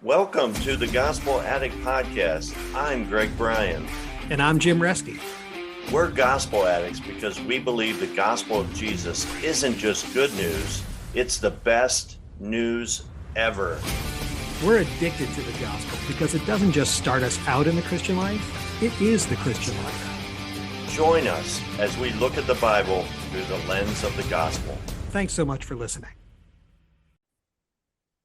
Welcome to the Gospel Addict Podcast. I'm Bryan. And I'm Jim Reske. We're gospel addicts because we believe the gospel of Jesus isn't just good news, it's the best news ever. We're addicted to the gospel because it doesn't just start us out in the Christian life, it is the Christian life. Join us as we look at the Bible through the lens of the gospel. Thanks so much for listening.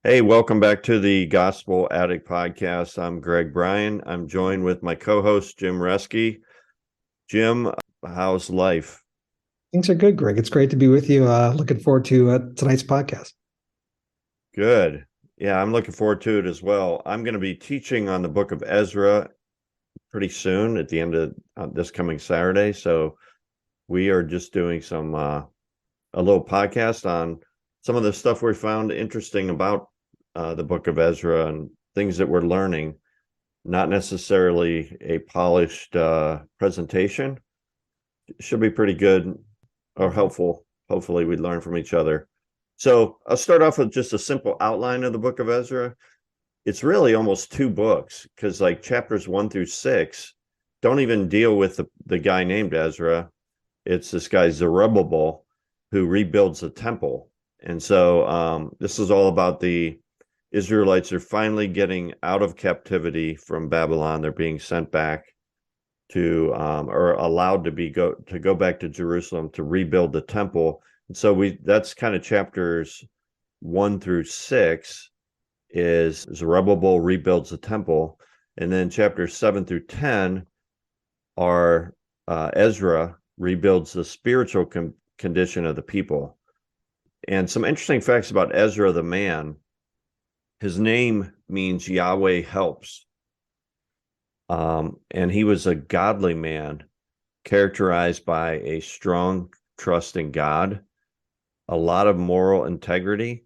Hey, welcome back to the Gospel Addict Podcast. I'm Bryan. I'm joined with my co-host, Jim Reske. Jim, how's life? Things are good, Greg. It's great to be with you. Looking forward to tonight's podcast. Good. Yeah, I'm looking forward to it as well. I'm going to be teaching on the book of Ezra pretty soon at the end of this coming Saturday. So we are just doing a little podcast on some of the stuff we found interesting about the book of Ezra and things that we're learning, not necessarily a polished presentation. It should be pretty good or helpful. Hopefully we learn from each other. So I'll start off with just a simple outline of the book of Ezra. It's really almost two books because like chapters 1 through 6 don't even deal with the guy named Ezra. It's this guy Zerubbabel who rebuilds the temple. And so this is all about the Israelites are finally getting out of captivity from Babylon. They're being sent back to or allowed to go back to Jerusalem to rebuild the temple. And so that's kind of chapters 1 through 6 is Zerubbabel rebuilds the temple. And then chapters 7 through 10 are Ezra rebuilds the spiritual condition of the people. And some interesting facts about Ezra the man. His name means Yahweh helps. And he was a godly man characterized by a strong trust in God, a lot of moral integrity,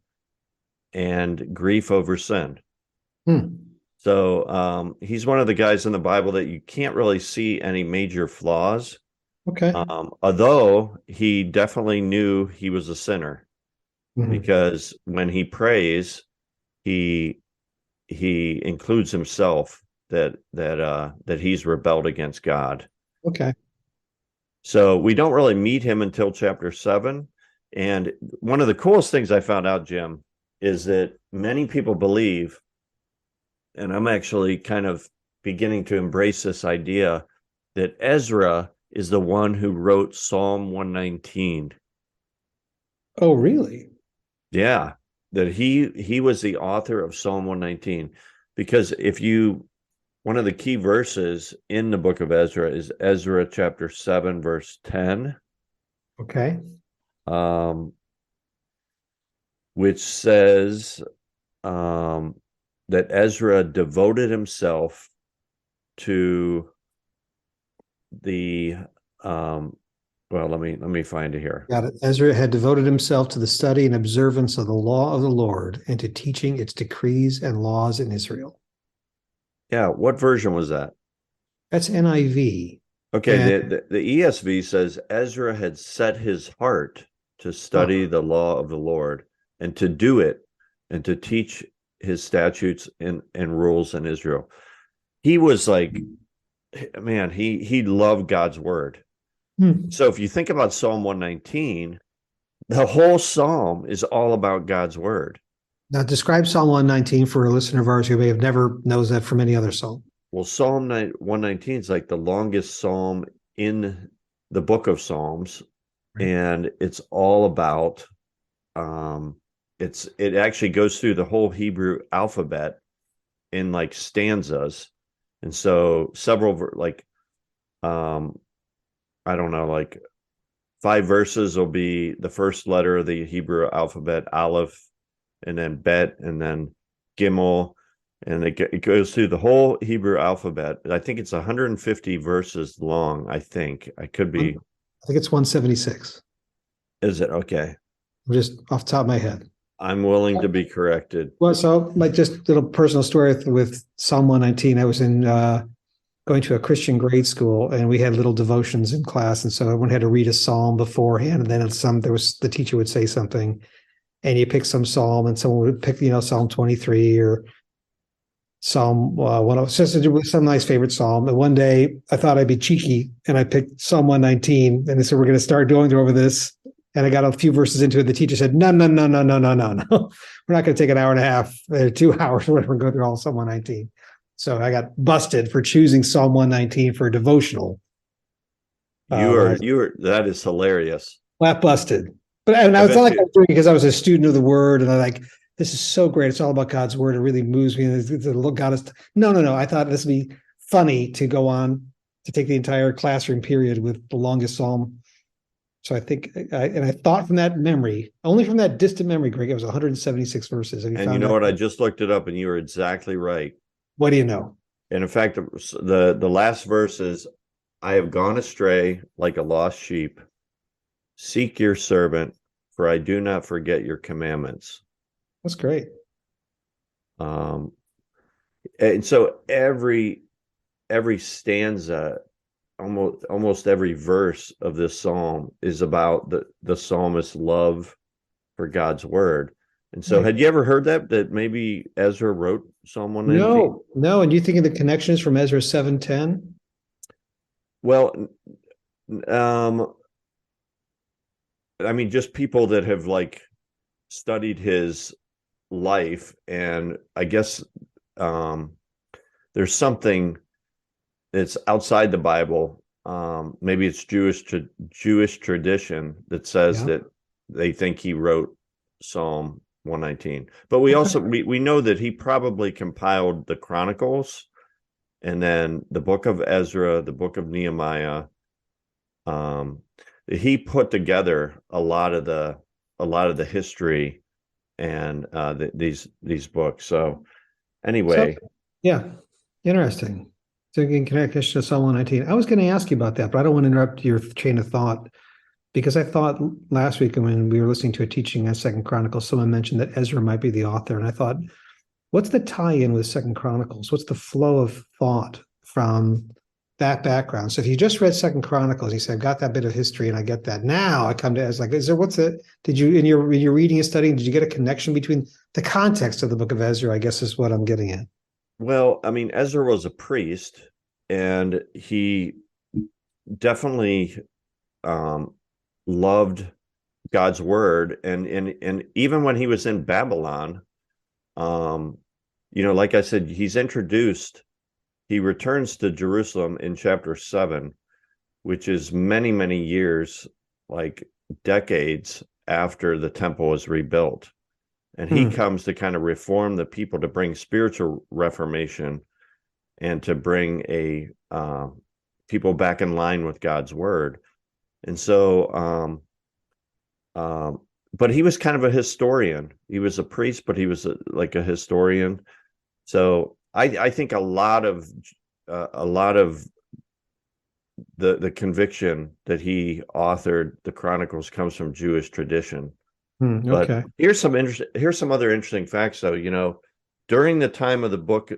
and grief over sin. So he's one of the guys in the Bible that you can't really see any major flaws. Okay. Although he definitely knew he was a sinner. Because when he prays, he includes himself that he's rebelled against God. Okay. So we don't really meet him until chapter 7. And one of the coolest things I found out, Jim, is that many people believe, and I'm actually kind of beginning to embrace this idea, that Ezra is the one who wrote Psalm 119. Oh, really? Yeah, that he was the author of Psalm 119, because one of the key verses in the book of Ezra is Ezra chapter 7, verse 10. Okay. Which says that Ezra devoted himself to the well, let me find it here. Got it. Ezra had devoted himself to the study and observance of the law of the Lord and to teaching its decrees and laws in Israel. Yeah, what version was that? That's NIV. Okay, the ESV says Ezra had set his heart to study the law of the Lord and to do it and to teach his statutes and rules in Israel. He was like, man, he loved God's word. So if you think about Psalm 119, the whole psalm is all about God's word. Now describe Psalm 119 for a listener of ours who may have never knows that from any other psalm. Well, Psalm 119 is like the longest psalm in the book of Psalms, right. And it's all about it actually goes through the whole Hebrew alphabet in like stanzas, and so several I don't know, like 5 verses will be the first letter of the Hebrew alphabet, Aleph, and then Bet, and then Gimel, and it goes through the whole Hebrew alphabet. I think it's 150 verses long. I think I could be. I think it's 176. Is it? Okay. Just off the top of my head. I'm willing to be corrected. Well, so like just a little personal story with Psalm 119. I was in going to a Christian grade school, and we had little devotions in class, and so everyone had to read a psalm beforehand, and then the teacher would say something, and you pick some psalm, and someone would pick Psalm 23 or Psalm it's just some nice favorite psalm. And one day I thought I'd be cheeky and I picked Psalm 119 and they said, we're going to start going over this. And I got a few verses into it. The teacher said, no. We're not going to take an hour and a half, 2 hours, or whatever, and go through all Psalm 119. So I got busted for choosing Psalm 119 for a devotional. That is hilarious. Flat busted. But and it's not like I was doing it because I was a student of the word and I like, this is so great. It's all about God's word. It really moves me. God is no. I thought this would be funny to go on to take the entire classroom period with the longest psalm. So I think, I thought from that memory, only from that distant memory, Greg, it was 176 verses. And you know what? I just looked it up and you were exactly right. What do you know? And in fact, the last verse is, I have gone astray like a lost sheep. Seek your servant, for I do not forget your commandments. That's great. And so every stanza, almost every verse of this psalm is about the psalmist's love for God's word. And so, had you ever heard that maybe Ezra wrote Psalm 119? No. And do you think of the connections from Ezra 7:10? Well, I mean, just people that have like studied his life, and I guess there's something that's outside the Bible. Maybe it's Jewish tradition that says that they think he wrote Psalm 119. But we also we know that he probably compiled the Chronicles, and then the book of Ezra, the book of Nehemiah. He put together a lot of the history and these books. So anyway, interesting. So in connection to Psalm 119, I was going to ask you about that, but I don't want to interrupt your chain of thought, because I thought last week when we were listening to a teaching on Second Chronicles, someone mentioned that Ezra might be the author, and I thought, what's the tie-in with Second Chronicles? What's the flow of thought from that background? So if you just read Second Chronicles, you said, I've got that bit of history and I get that. Now I come to Ezra, did you, in your reading and studying, did you get a connection between the context of the book of Ezra, I guess is what I'm getting at. Well, I mean, Ezra was a priest, and he definitely loved God's word. And even when he was in Babylon, like I said, he returns to Jerusalem in chapter 7, which is many, many years, like decades after the temple was rebuilt. And he comes to kind of reform the people, to bring spiritual reformation and to bring people back in line with God's word. And so, but he was kind of a historian. He was a priest, but he was like a historian. So I think a lot of the conviction that he authored the Chronicles comes from Jewish tradition. Okay. But here's some other interesting facts, though. During the time of the book,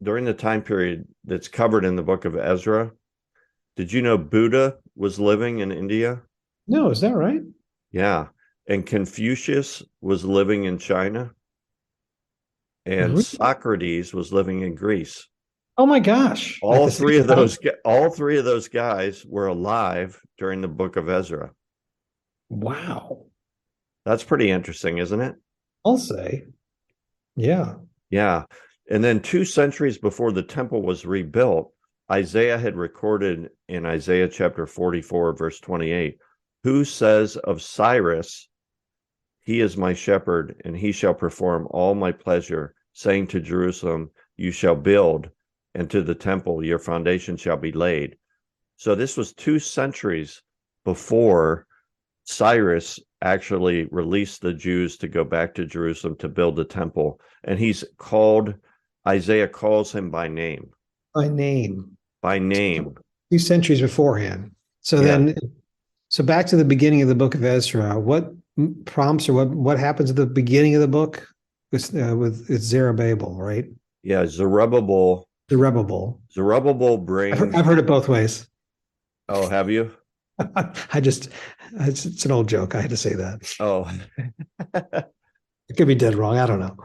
during the time period that's covered in the book of Ezra, did you know Buddha was living in India? No, is that right? Yeah. And Confucius was living in China. And Really? Socrates was living in Greece. Oh my gosh. All three of those guys were alive during the book of Ezra. Wow. That's pretty interesting, isn't it? I'll say. Yeah. Yeah. And then 2 centuries before the temple was rebuilt, Isaiah had recorded in Isaiah chapter 44, verse 28, who says of Cyrus, he is my shepherd, and he shall perform all my pleasure, saying to Jerusalem, you shall build, and to the temple, your foundation shall be laid. So this was 2 centuries before Cyrus actually released the Jews to go back to Jerusalem to build the temple. And Isaiah calls him by name. By name. 2 centuries beforehand. So back to the beginning of the book of Ezra, what prompts or what happens at the beginning of the book with Zerubbabel, right? Yeah, Zerubbabel brings... I've heard it both ways. Oh, have you? It's an old joke. I had to say that. Oh. It could be dead wrong. I don't know.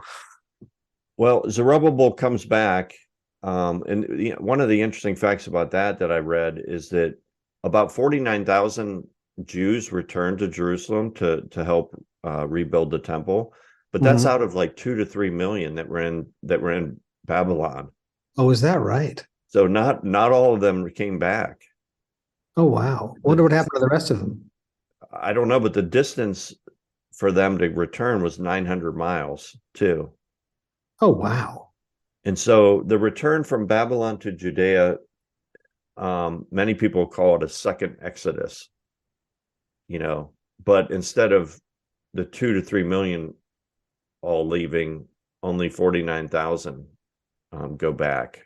Well, Zerubbabel comes back. And one of the interesting facts about that I read is that about 49,000 Jews returned to Jerusalem to help rebuild the temple, but that's out of like 2 to 3 million that were in Babylon. Oh, is that right? So not all of them came back. Oh, wow. I wonder what happened to the rest of them. I don't know, but the distance for them to return was 900 miles too. Oh, wow. And so the return from Babylon to Judea, many people call it a second Exodus, but instead of the 2 to 3 million all leaving, only 49,000 go back.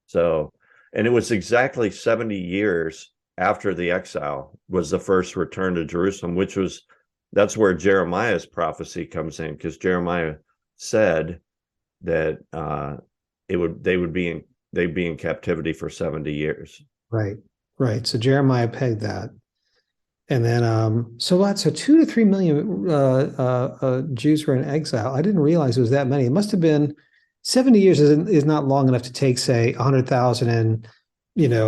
So, and it was exactly 70 years after the exile was the first return to Jerusalem, that's where Jeremiah's prophecy comes in, because Jeremiah said that they'd be in captivity for 70 years. Right. So Jeremiah pegged that. And then, so 2 to 3 million Jews were in exile. I didn't realize it was that many. It must have been 70 years is not long enough to take, say, 100,000 and,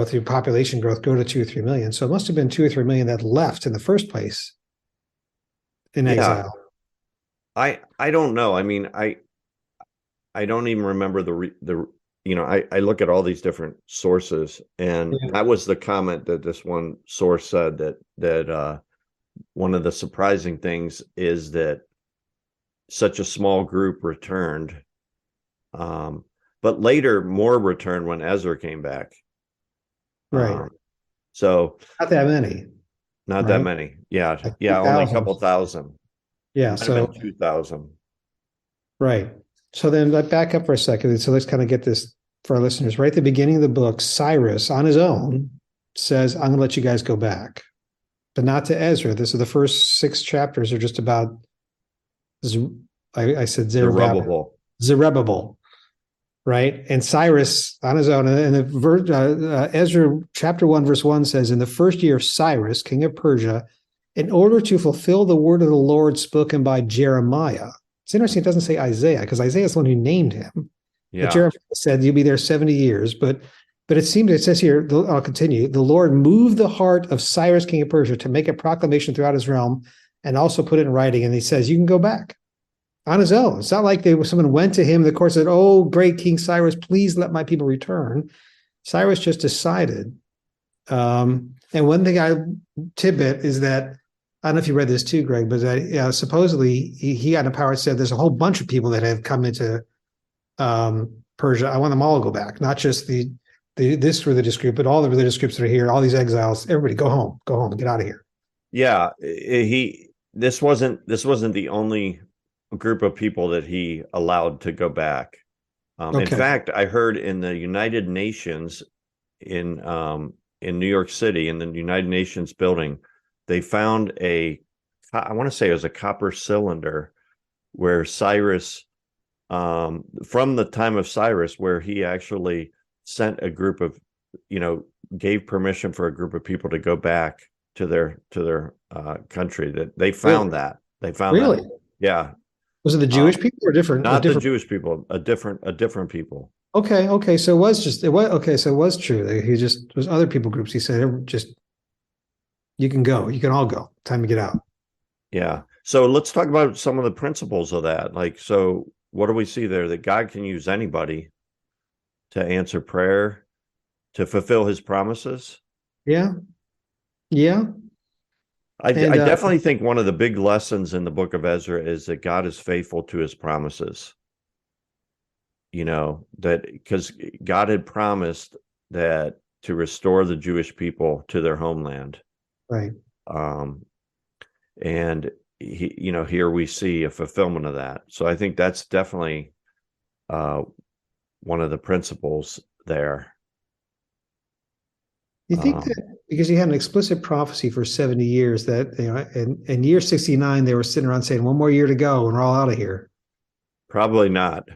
through population growth, go to 2 or 3 million. So it must have been 2 or 3 million that left in the first place in exile. I don't know. I mean, I don't even remember I look at all these different sources, and that was the comment that this one source said, that one of the surprising things is that such a small group returned. But later more returned when Ezra came back. Right. So not that many. Not that many. Yeah. Like only a couple thousand. Yeah. So 2,000. Right. So then let's back up for a second. So let's kind of get this for our listeners. Right at the beginning of the book, Cyrus on his own says, I'm going to let you guys go back, but not to Ezra. This is the first 6 chapters are just about, I said Zerubbabel, right? And Cyrus on his own. And the Ezra chapter 1, verse 1 says, in the first year of Cyrus, king of Persia, in order to fulfill the word of the Lord spoken by Jeremiah. It's interesting, it doesn't say Isaiah, because Isaiah is the one who named him. Yeah. But Jeremiah said, you'll be there 70 years. But it says here, I'll continue, the Lord moved the heart of Cyrus, king of Persia, to make a proclamation throughout his realm and also put it in writing. And he says, you can go back on his own. It's not like someone went to him, the court said, oh, great King Cyrus, please let my people return. Cyrus just decided. And one thing tidbit is that, I don't know if you read this too, Greg, but supposedly he got in power and said there's a whole bunch of people that have come into Persia. I want them all to go back, not just this religious group, but all the religious groups that are here, all these exiles. Everybody go home, get out of here. Yeah, this wasn't the only group of people that he allowed to go back. In fact, I heard in the United Nations in New York City, in the United Nations building, they found I want to say it was a copper cylinder where Cyrus, from the time of Cyrus, where he actually sent a group of, gave permission for a group of people to go back to their country. That they found that. They found really? That. Yeah. Was it the Jewish people or different? Not the Jewish people, a different people. Okay. So it was true. There was other people groups. He said, you can go. You can all go. Time to get out. Yeah. So let's talk about some of the principles of that. So what do we see there? That God can use anybody to answer prayer, to fulfill his promises. Yeah. I definitely think one of the big lessons in the book of Ezra is that God is faithful to his promises. That because God had promised that to restore the Jewish people to their homeland. Right. And here we see a fulfillment of that. So I think that's definitely one of the principles there. You think that because he had an explicit prophecy for 70 years that, in year 69, they were sitting around saying 1 more year to go and we're all out of here? Probably not.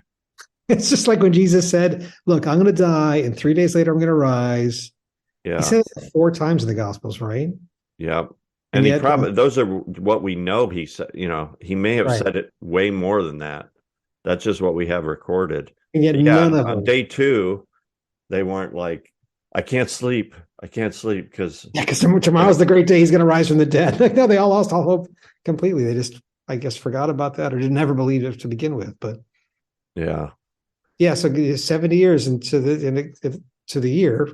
It's just like when Jesus said, look, I'm going to die and 3 days later I'm going to rise. Yeah. He said it 4 times in the Gospels, right? Yeah. And he probably, those are what we know he said, he may have said it way more than that. That's just what we have recorded. And yet Yeah, none of on them. day 2, they weren't like, I can't sleep because Yeah, because tomorrow's the great day he's going to rise from the dead. Like, no, they all lost all hope completely. They just, I guess, forgot about that or didn't ever believe it to begin with. But yeah. yeah, so 70 years into the year,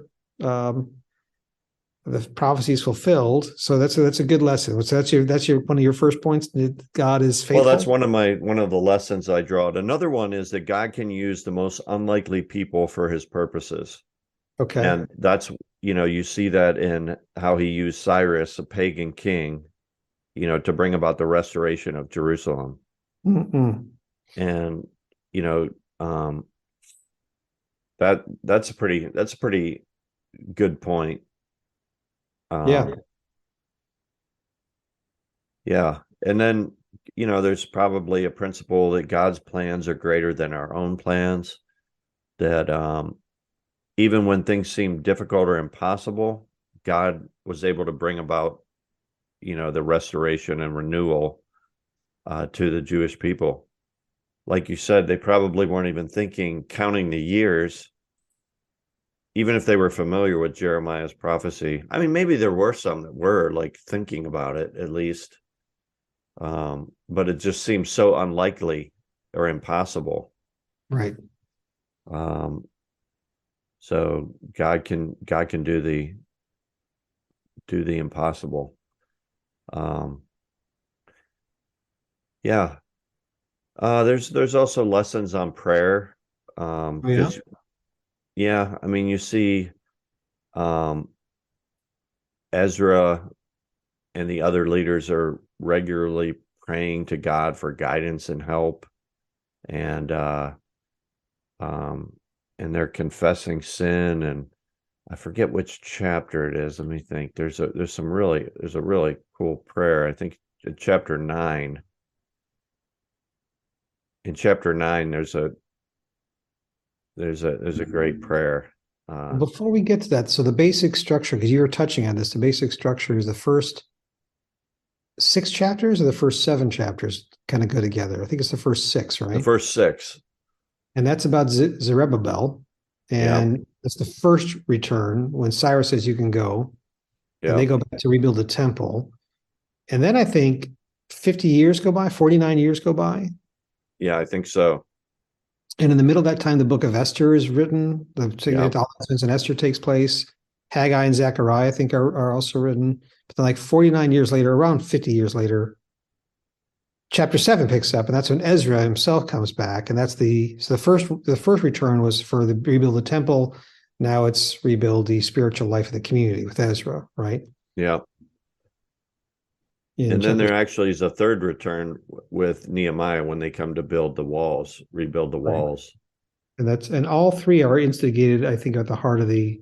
the prophecy is fulfilled. So that's a good lesson. So that's your one of your first points. That God is faithful. Well, that's one of the lessons I draw. Another one is that God can use the most unlikely people for his purposes. Okay. And that's, you see that in how he used Cyrus, a pagan king, to bring about the restoration of Jerusalem. Mm-mm. And, that's a pretty good point. Yeah. Yeah. And then, there's probably a principle that God's plans are greater than our own plans, that even when things seem difficult or impossible, God was able to bring about, the restoration and renewal to the Jewish people. Like you said, they probably weren't even counting the years, even if they were familiar with Jeremiah's prophecy. I mean, maybe there were some that were like thinking about it at least. But it just seems so unlikely or impossible. Right. So God can do the impossible. Yeah. There's also lessons on prayer. Yeah. Yeah, I mean, you see Ezra and the other leaders are regularly praying to God for guidance and help, and they're confessing sin. And I forget which chapter it is. Let me think. There's a really cool prayer. I think in chapter 9. In chapter 9, there's a great prayer. Before we get to that, so the basic structure, because you were touching on this, the basic structure is the first 6 chapters or the first 7 chapters kind of go together. I think it's the first 6, right? The first 6. And that's about Zerubbabel. And it's the first return when Cyrus says you can go. And they go back to rebuild the temple. And then I think 50 years go by, 49 years go by. Yeah, I think so. And in the middle of that time, the book of Esther is written. The Significant in Esther takes place. Haggai and Zechariah, I think, are also written. But then like 49 years later, around 50 years later, chapter 7 picks up, and that's when Ezra himself comes back. And that's the first return was for the rebuild the temple. Now it's rebuild the spiritual life of the community with Ezra, right? Yeah. And then there actually is a third return with Nehemiah when they come to rebuild the walls. And all 3 are instigated, I think, at the heart of the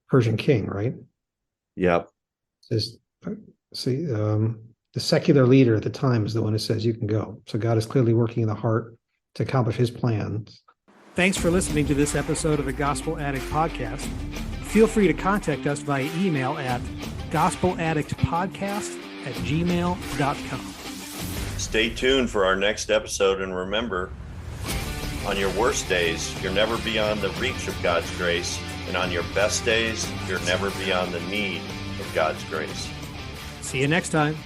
Persian king, right? Yep. The secular leader at the time is the one who says you can go. So God is clearly working in the heart to accomplish his plans. Thanks for listening to this episode of the Gospel Addict Podcast. Feel free to contact us via email at gospeladdictpodcast@gmail.com. Stay tuned for our next episode, and remember, on your worst days, you're never beyond the reach of God's grace, and on your best days, you're never beyond the need of God's grace. See you next time.